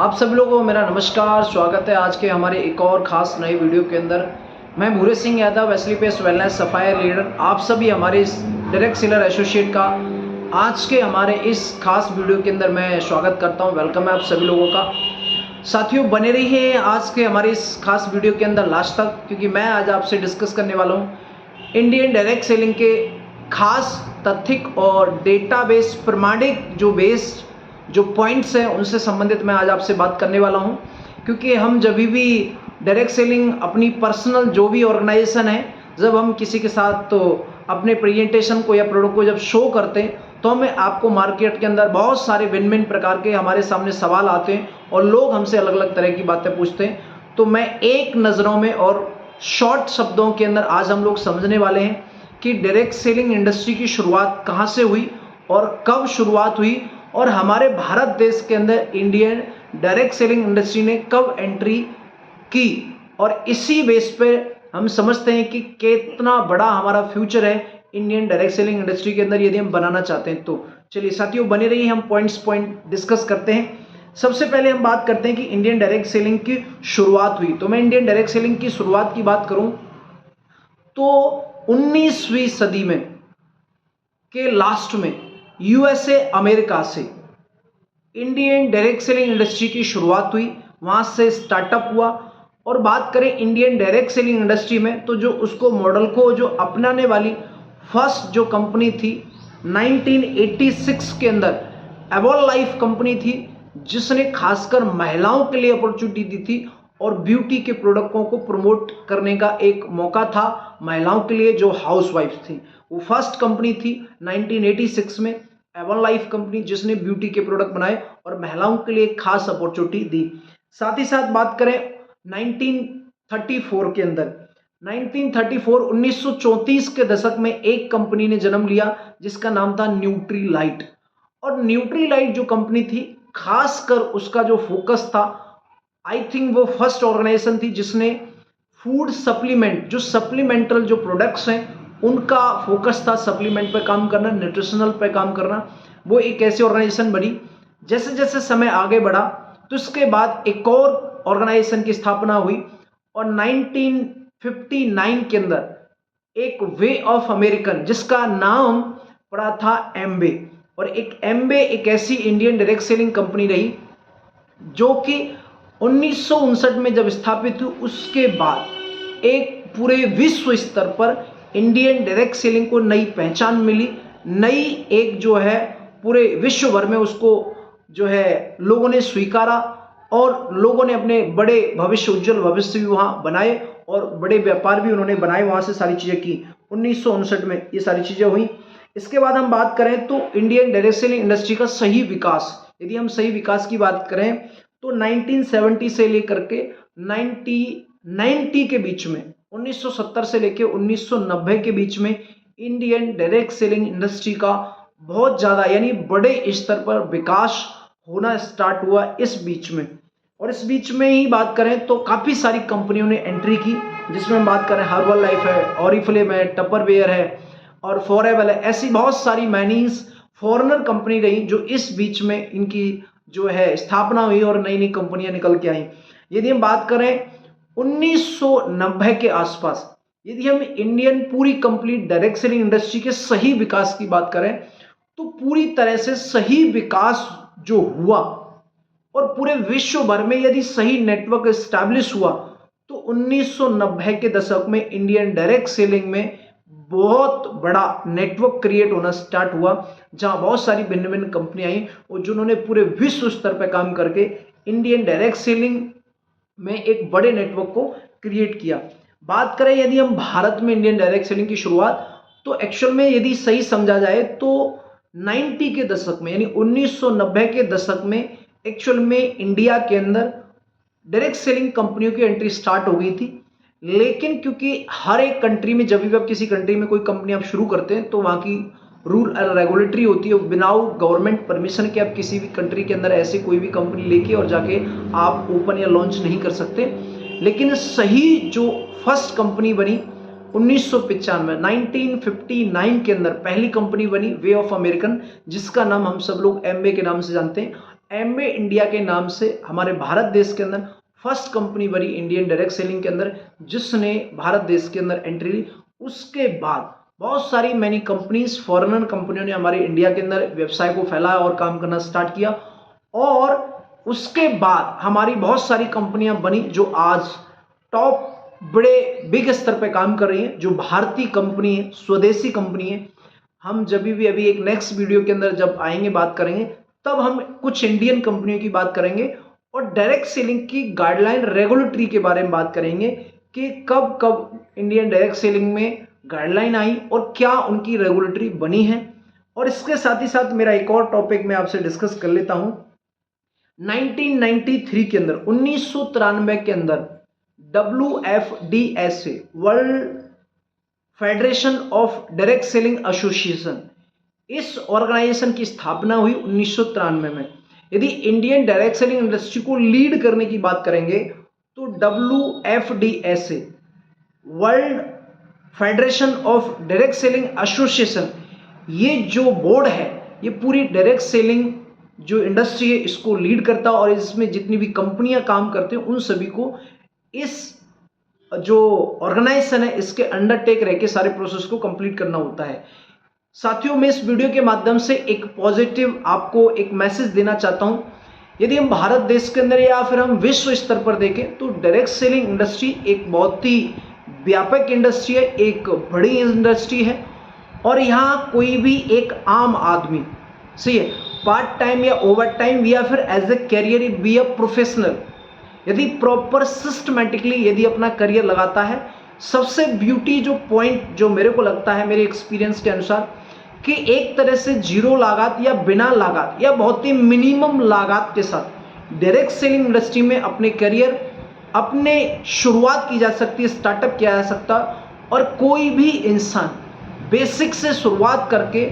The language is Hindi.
आप सभी लोगों को मेरा नमस्कार, स्वागत है आज के हमारे एक और ख़ास नए वीडियो के अंदर। मैं Bhure Singh Yadav, SLPS wellness sapphire leader, आप सभी हमारे इस डायरेक्ट सेलर एसोसिएट का आज के हमारे इस खास वीडियो के अंदर मैं स्वागत करता हूं। वेलकम है आप सभी लोगों का। साथियों, बने रहिए आज के हमारे इस खास वीडियो के अंदर लास्ट तक, क्योंकि मैं आज आपसे डिस्कस करने वाला हूँ इंडियन डायरेक्ट सेलिंग के खास तथ्यिक और डेटाबेस प्रमाणिक जो पॉइंट्स हैं उनसे संबंधित मैं आज आपसे बात करने वाला हूं। क्योंकि हम जब भी डायरेक्ट सेलिंग अपनी पर्सनल जो भी ऑर्गेनाइजेशन है, जब हम किसी के साथ तो अपने प्रेजेंटेशन को या प्रोडक्ट को जब शो करते हैं तो हमें आपको मार्केट के अंदर बहुत सारे भिन्न प्रकार के हमारे सामने सवाल आते हैं और लोग हमसे अलग अलग तरह की बातें पूछते हैं। तो मैं एक नज़रों में और शॉर्ट शब्दों के अंदर आज हम लोग समझने वाले हैं कि डायरेक्ट सेलिंग इंडस्ट्री की शुरुआत कहाँ से हुई और कब शुरुआत हुई और हमारे भारत देश के अंदर इंडियन डायरेक्ट सेलिंग इंडस्ट्री ने कब एंट्री की, और इसी बेस पे हम समझते हैं कि कितना बड़ा हमारा फ्यूचर है इंडियन डायरेक्ट सेलिंग इंडस्ट्री के अंदर यदि हम बनाना चाहते हैं। तो चलिए साथियों, बने रहिए, हम पॉइंट डिस्कस करते हैं। सबसे पहले हम बात करते हैं कि इंडियन डायरेक्ट सेलिंग की शुरुआत हुई। तो मैं इंडियन डायरेक्ट सेलिंग की शुरुआत की बात करूं तो 19वीं सदी में के लास्ट में यूएसए अमेरिका से इंडियन डायरेक्ट सेलिंग इंडस्ट्री की शुरुआत हुई, वहां से स्टार्टअप हुआ। और बात करें इंडियन डायरेक्ट सेलिंग इंडस्ट्री में तो जो उसको मॉडल को जो अपनाने वाली फर्स्ट जो कंपनी थी 1986 के अंदर एवॉल लाइफ कंपनी थी, जिसने खासकर महिलाओं के लिए अपॉर्चुनिटी दी थी और ब्यूटी के प्रोडक्टों को प्रमोट करने का एक मौका था महिलाओं के लिए जो हाउसवाइफ थी। वो फर्स्ट कंपनी थी 1986 में एवॉन लाइफ कंपनी, जिसने ब्यूटी के प्रोडक्ट बनाए और महिलाओं के लिए खास अपॉर्चुनिटी दी। साथ ही साथ बात करें 1934 के अंदर 1934 के दशक में एक कंपनी ने जन्म लिया जिसका नाम था न्यूट्रीलाइट। और न्यूट्रीलाइट जो कंपनी थी, खासकर उसका जो फोकस था, आई थिंक वो फर्स्ट ऑर्गेनाइजेशन थी जिसने फूड सप्लीमेंट जो सप्लीमेंटल जो प्रोडक्ट्स हैं उनका फोकस था सप्लीमेंट पे काम करना, न्यूट्रिशनल पे काम करना। वो एक ऐसी ऑर्गेनाइजेशन बनी। जैसे जैसे समय आगे बढ़ा तो इसके बाद एक और ऑर्गेनाइजेशन की स्थापना हुई और 1959 के अंदर एक वे ऑफ अमेरिकन जिसका नाम पड़ा था एम्बे। और एम्बे एक ऐसी इंडियन डायरेक्ट सेलिंग कंपनी रही जो कि 1959 में जब स्थापित हुई, उसके बाद एक पूरे विश्व स्तर पर इंडियन डायरेक्ट सेलिंग को नई पहचान मिली, नई एक जो है पूरे विश्व भर में उसको जो है लोगों ने स्वीकारा और लोगों ने अपने बड़े भविष्य, उज्जवल भविष्य भी वहां बनाए और बड़े व्यापार भी उन्होंने बनाए, वहां से सारी चीजें की। 1959 में ये सारी चीजें हुई। इसके बाद हम बात करें तो इंडियन डायरेक्ट सेलिंग इंडस्ट्री का सही विकास, यदि हम सही विकास की बात करें तो 1970 से लेकर के 1990 के बीच में, 1970 से लेकर 1990 के बीच में इंडियन डायरेक्ट सेलिंग इंडस्ट्री का बहुत ज़्यादा यानी बड़े स्तर पर विकास होना स्टार्ट हुआ इस बीच में। और इस बीच में ही बात करें तो काफ़ी सारी कंपनियों ने एंट्री की, जिसमें हम बात करें हर्बल लाइफ है, ऑरिफ्लेम है, टपरवेयर है और फॉरएवर है। ऐसी बहुत सारी मैनीज फॉरेनर कंपनी रही जो इस बीच में इनकी जो है स्थापना हुई और नई नई कंपनियां निकल के आई। यदि हम बात करें 1990 के आसपास, यदि हम इंडियन पूरी कंप्लीट डायरेक्ट सेलिंग इंडस्ट्री के सही विकास की बात करें तो पूरी तरह से सही विकास जो हुआ और पूरे विश्व भर में यदि सही नेटवर्क एस्टैब्लिश हुआ तो 1990 के दशक में इंडियन डायरेक्ट सेलिंग में बहुत बड़ा नेटवर्क क्रिएट होना स्टार्ट हुआ, जहां बहुत सारी भिन्न भिन्न कंपनी आई और जिन्होंने पूरे विश्व स्तर पर काम करके इंडियन डायरेक्ट सेलिंग में एक बड़े नेटवर्क को क्रिएट किया। बात करें यदि हम भारत में इंडियन डायरेक्ट सेलिंग की शुरुआत, तो एक्चुअल में यदि सही समझा जाए तो 90 के दशक में यानी 1990 के दशक में एक्चुअल में इंडिया के अंदर डायरेक्ट सेलिंग कंपनियों की एंट्री स्टार्ट हो गई थी। लेकिन क्योंकि हर एक कंट्री में जब भी आप किसी कंट्री में कोई कंपनी आप शुरू करते हैं तो वहाँ की रूल और रेगुलेटरी होती है, विदाउट गवर्नमेंट परमिशन के आप किसी भी कंट्री के अंदर ऐसे कोई भी कंपनी लेके और जाके आप ओपन या लॉन्च नहीं कर सकते। लेकिन सही जो फर्स्ट कंपनी बनी 1959 के अंदर पहली कंपनी बनी वे ऑफ अमेरिकन, जिसका नाम हम सब लोग एम्बे के नाम से जानते हैं। एमवे इंडिया के नाम से हमारे भारत देश के अंदर फर्स्ट कंपनी बनी इंडियन डायरेक्ट सेलिंग के अंदर, जिसने भारत देश के अंदर एंट्री ली। उसके बाद बहुत सारी मैनी कंपनीज, फॉरेनर कंपनियों ने हमारे इंडिया के अंदर व्यवसाय को फैलाया और काम करना स्टार्ट किया, और उसके बाद हमारी बहुत सारी कंपनियां बनी जो आज टॉप बड़े बिग स्तर पे काम कर रही हैं, जो भारतीय कंपनी है, स्वदेशी कंपनी है। हम जब भी अभी एक नेक्स्ट वीडियो के अंदर जब आएंगे, बात करेंगे, तब हम कुछ इंडियन कंपनियों की बात करेंगे और डायरेक्ट सेलिंग की गाइडलाइन, रेगुलेटरी के बारे में बात करेंगे कि कब कब इंडियन डायरेक्ट सेलिंग में गाइडलाइन आई और क्या उनकी रेगुलेटरी बनी है। और इसके साथ ही साथ मेरा एक और टॉपिक मैं आपसे डिस्कस कर लेता हूं। 1993 के अंदर, 1993 के अंदर WFDSA, world federation of direct selling association, इस ऑर्गेनाइजेशन की स्थापना हुई 1993 में। यदि इंडियन डायरेक्ट सेलिंग इंडस्ट्री को लीड करने की बात करेंगे तो WFDSA, world federation of direct selling association, ये जो बोर्ड है ये पूरी डायरेक्ट सेलिंग जो इंडस्ट्री है इसको लीड करता है, और इसमें जितनी भी कंपनियां काम करते हैं उन सभी को इस जो ऑर्गेनाइजेशन है इसके अंडर टेक रह के सारे प्रोसेस को कंप्लीट करना होता है। साथियों, मैं इस वीडियो के माध्यम से एक पॉजिटिव आपको एक मैसेज देना चाहता हूं। यदि हम भारत देश के अंदर या फिर हम विश्व स्तर पर देखें तो डायरेक्ट सेलिंग इंडस्ट्री एक बहुत ही व्यापक इंडस्ट्री है, एक बड़ी इंडस्ट्री है, और यहां कोई भी एक आम आदमी, सही है, पार्ट टाइम या ओवर टाइम या फिर as a career be a professional, यदि प्रॉपर सिस्टमेटिकली यदि अपना करियर लगाता है, सबसे ब्यूटी जो पॉइंट जो मेरे को लगता है मेरे एक्सपीरियंस के अनुसार कि एक तरह से जीरो लागत या बिना लागत या बहुत ही मिनिमम लागत के साथ डायरेक्ट सेलिंग इंडस्ट्री में अपने करियर अपने शुरुआत की जा सकती है, स्टार्टअप किया जा सकता, और कोई भी इंसान बेसिक से शुरुआत करके